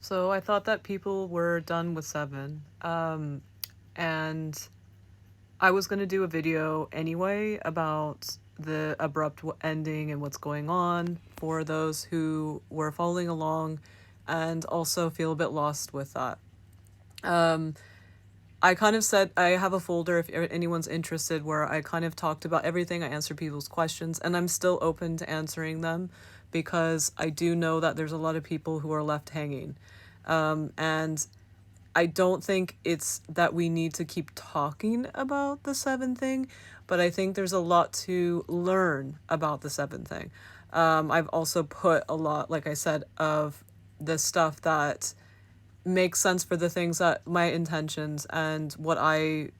So I thought that people were done with Seven. And I was going to do a video anyway about the abrupt ending and what's going on for those who were following along and also feel a bit lost with that. I kind of said I have a folder if anyone's interested where I kind of talked about everything. I answered people's questions, and I'm still open to answering them because I do know that there's a lot of people who are left hanging. And I don't think it's that we need to keep talking about the Seven thing, but I think there's a lot to learn about the Seven thing. I've also put a lot, like I said, of the stuff that makes sense for the things that my intentions and what I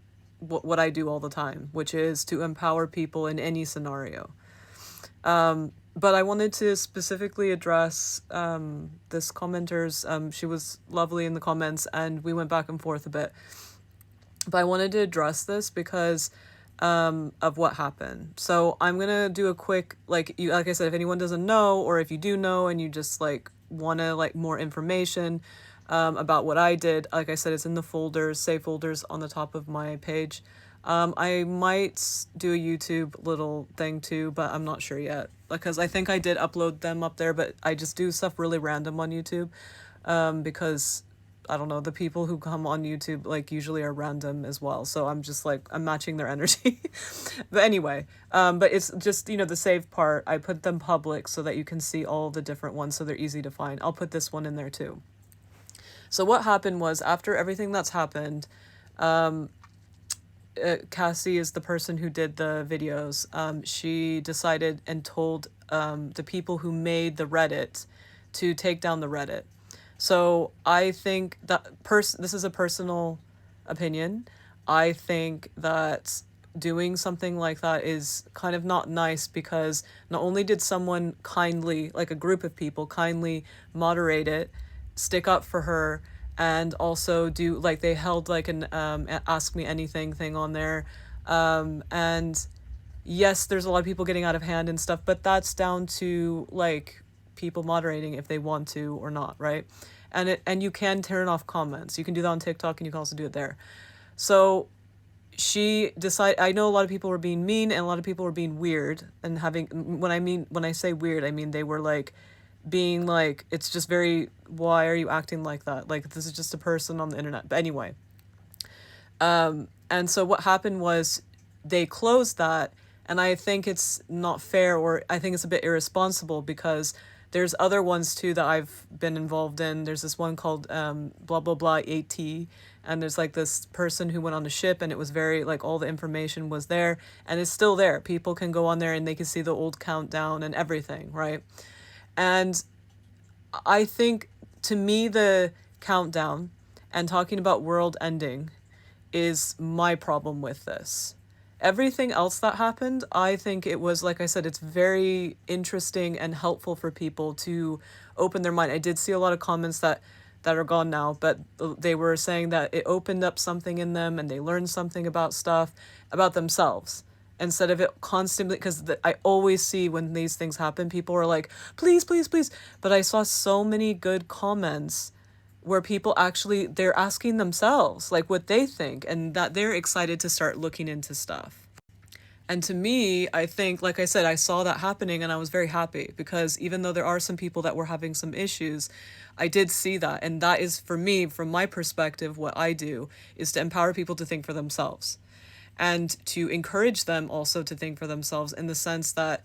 do all the time, which is to empower people in any scenario. But I wanted to specifically address this commenter's. She was lovely in the comments, and we went back and forth a bit. But I wanted to address this because of what happened. So I'm gonna do a quick like I said, if anyone doesn't know, or if you do know and you just want to more information about what I did. Like I said, it's in the folders, save folders on the top of my page. I might do a YouTube little thing too, but I'm not sure yet because I think I did upload them up there, but I just do stuff really random on YouTube because I don't know, the people who come on YouTube usually are random as well. So I'm just I'm matching their energy. But anyway, but it's just, the save part. I put them public so that you can see all the different ones so they're easy to find. I'll put this one in there too. So what happened was after everything that's happened, Cassie is the person who did the videos. She decided and told the people who made the Reddit to take down the Reddit. So I think that this is a personal opinion. I think that doing something like that is kind of not nice because not only did someone kindly, like a group of people kindly moderate it, stick up for her, and also do they held an ask me anything thing on there. And yes, there's a lot of people getting out of hand and stuff, but that's down to people moderating if they want to or not, right? And you can turn off comments. You can do that on TikTok, and you can also do it there. So she decided, I know a lot of people were being mean and a lot of people were being weird, and when I say weird, I mean they were being it's just very, why are you acting like that? This is just a person on the internet. But anyway, and so what happened was they closed that, and I think it's not fair, or I think it's a bit irresponsible because there's other ones too that I've been involved in. There's this one called blah blah blah AT, and there's this person who went on a ship, and it was very all the information was there, and it's still there. People can go on there and they can see the old countdown and everything, right? And I think, to me, the countdown and talking about world ending is my problem with this. Everything else that happened, I think it was, like I said, it's very interesting and helpful for people to open their mind. I did see a lot of comments that are gone now, but they were saying that it opened up something in them and they learned something about stuff, about themselves, instead of it constantly, because I always see when these things happen, people are like, please, please, please. But I saw so many good comments where people actually, they're asking themselves what they think, and that they're excited to start looking into stuff. And to me, I think, like I said, I saw that happening and I was very happy because even though there are some people that were having some issues, I did see that. And that is, for me, from my perspective, what I do is to empower people to think for themselves and to encourage them also to think for themselves, in the sense that,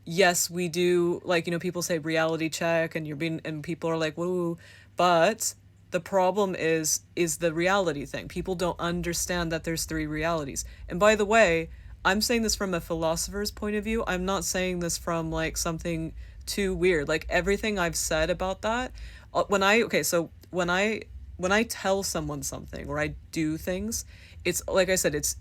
yes, we do, people say reality check and people are like, woo, but the problem is the reality thing. People don't understand that there's three realities. And by the way, I'm saying this from a philosopher's point of view. I'm not saying this from something too weird. Everything I've said about that, when I tell someone something or I do things, it's like I said, it's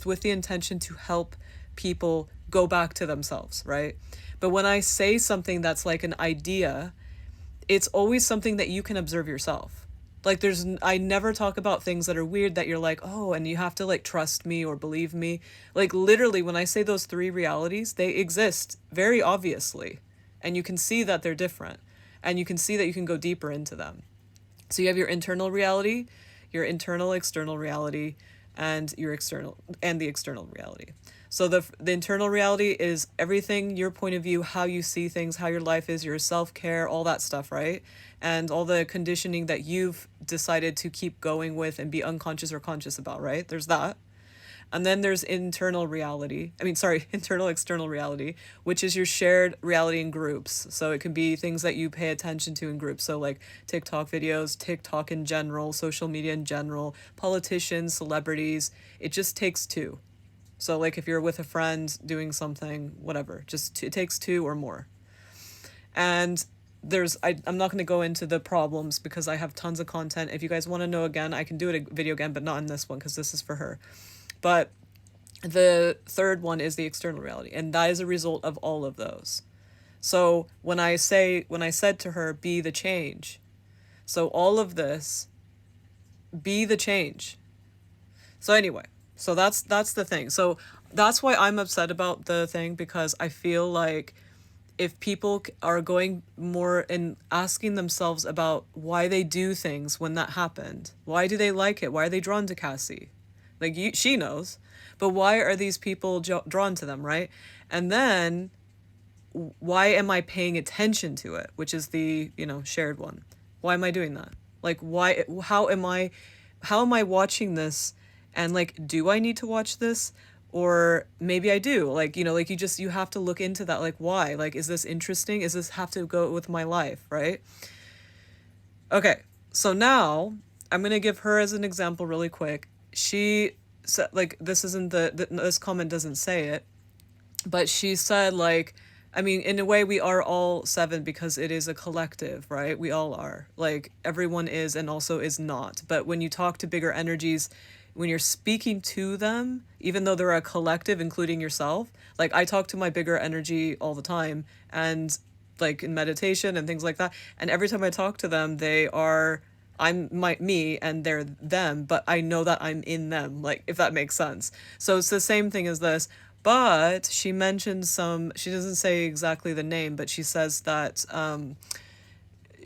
with the intention to help people go back to themselves, right? But when I say something that's an idea, it's always something that you can observe yourself. I never talk about things that are weird that you're oh, and you have to trust me or believe me. Literally, when I say those three realities, they exist very obviously. And you can see that they're different. And you can see that you can go deeper into them. So you have your internal reality, your internal external reality, and the external reality. So the internal reality is everything, your point of view, how you see things, how your life is, your self-care, all that stuff, right? And all the conditioning that you've decided to keep going with and be unconscious or conscious about, right? There's that. And then there's internal reality. I mean, sorry, internal external reality, which is your shared reality in groups. So it can be things that you pay attention to in groups. So like TikTok videos, TikTok in general, social media in general, politicians, celebrities. It just takes two. So like if you're with a friend doing something, whatever, it takes two or more. And I'm not going to go into the problems because I have tons of content. If you guys want to know again, I can do a video again, but not in this one because this is for her. But the third one is the external reality, and that is a result of all of those. So when I said to her, be the change. So all of this, be the change. So anyway, so that's the thing. So that's why I'm upset about the thing, because I feel like if people are going more and asking themselves about why they do things when that happened, why do they like it? Why are they drawn to Cassie? Like she knows, but why are these people drawn to them, right? And then why am I paying attention to it, which is the, shared one? Why am I doing that? Like how am I watching this, and like, do I need to watch this? Or maybe I do, like, like you have to look into that. Like, why? Like, is this interesting? Is this have to go with my life, right? Okay, so now I'm going to give her as an example really quick. She said, like, this comment doesn't say it, but she said, like, I mean, in a way, we are all seven because it is a collective, right? We all are. Like, everyone is and also is not. But when you talk to bigger energies, when you're speaking to them, even though they're a collective, including yourself, like I talk to my bigger energy all the time, and like in meditation and things like that. And every time I talk to them, me and they're them, but I know that I'm in them, like, if that makes sense. So it's the same thing as this. But she mentioned she doesn't say exactly the name, but she says that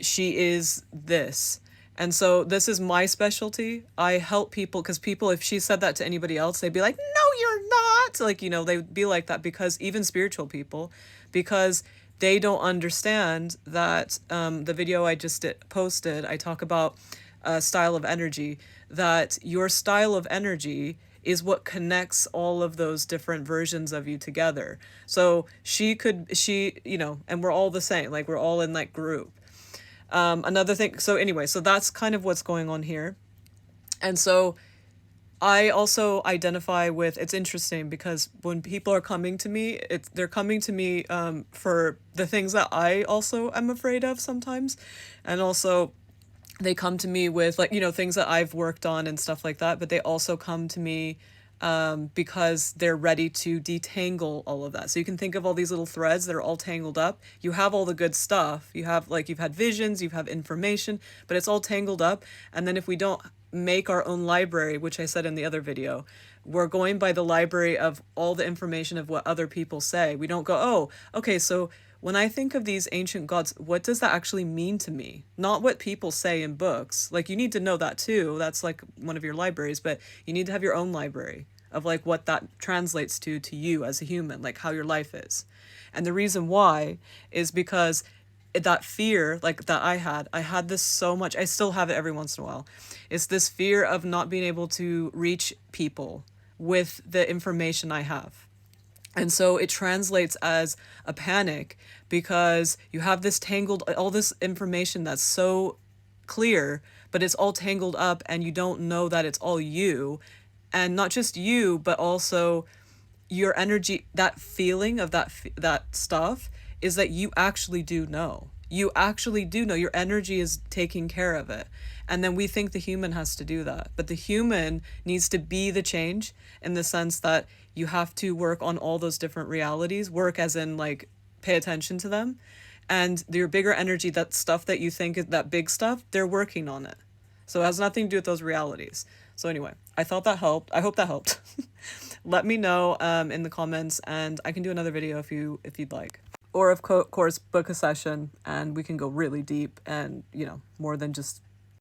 she is this. And so this is my specialty. I help people, because people, if she said that to anybody else, they'd be like, no, you're not. Like, they'd be like that, because even spiritual people, because they don't understand that the video I just posted, I talk about a style of energy, that your style of energy is what connects all of those different versions of you together. So and we're all the same, like we're all in that group. Another thing, so anyway, so that's kind of what's going on here. And so I also identify with, it's interesting because when people are coming to me, they're coming to me for the things that I also am afraid of sometimes. And also they come to me with, like, things that I've worked on and stuff like that, but they also come to me because they're ready to detangle all of that. So you can think of all these little threads that are all tangled up. You have all the good stuff. You have, like, you've had visions, you have information, but it's all tangled up. And then if we don't make our own library, which I said in the other video, we're going by the library of all the information of what other people say. We don't go, oh, okay, so when I think of these ancient gods, what does that actually mean to me? Not what people say in books. Like, you need to know that too. That's like one of your libraries, but you need to have your own library of like what that translates to you as a human, like how your life is. And the reason why is because that fear, like that I had this so much, I still have it every once in a while. It's this fear of not being able to reach people with the information I have. And so it translates as a panic, because you have this all this information that's so clear, but it's all tangled up, and you don't know that it's all you. And not just you, but also your energy, that feeling of that stuff is that you actually do know. You actually do know. Your energy is taking care of it. And then we think the human has to do that. But the human needs to be the change, in the sense that you have to work on all those different realities. Work as in, like, pay attention to them. And your bigger energy, that stuff that you think is that big stuff, they're working on it. So it has nothing to do with those realities. So anyway, I thought that helped. I hope that helped. Let me know in the comments, and I can do another video if you'd like. Or of course, book a session and we can go really deep and, more than just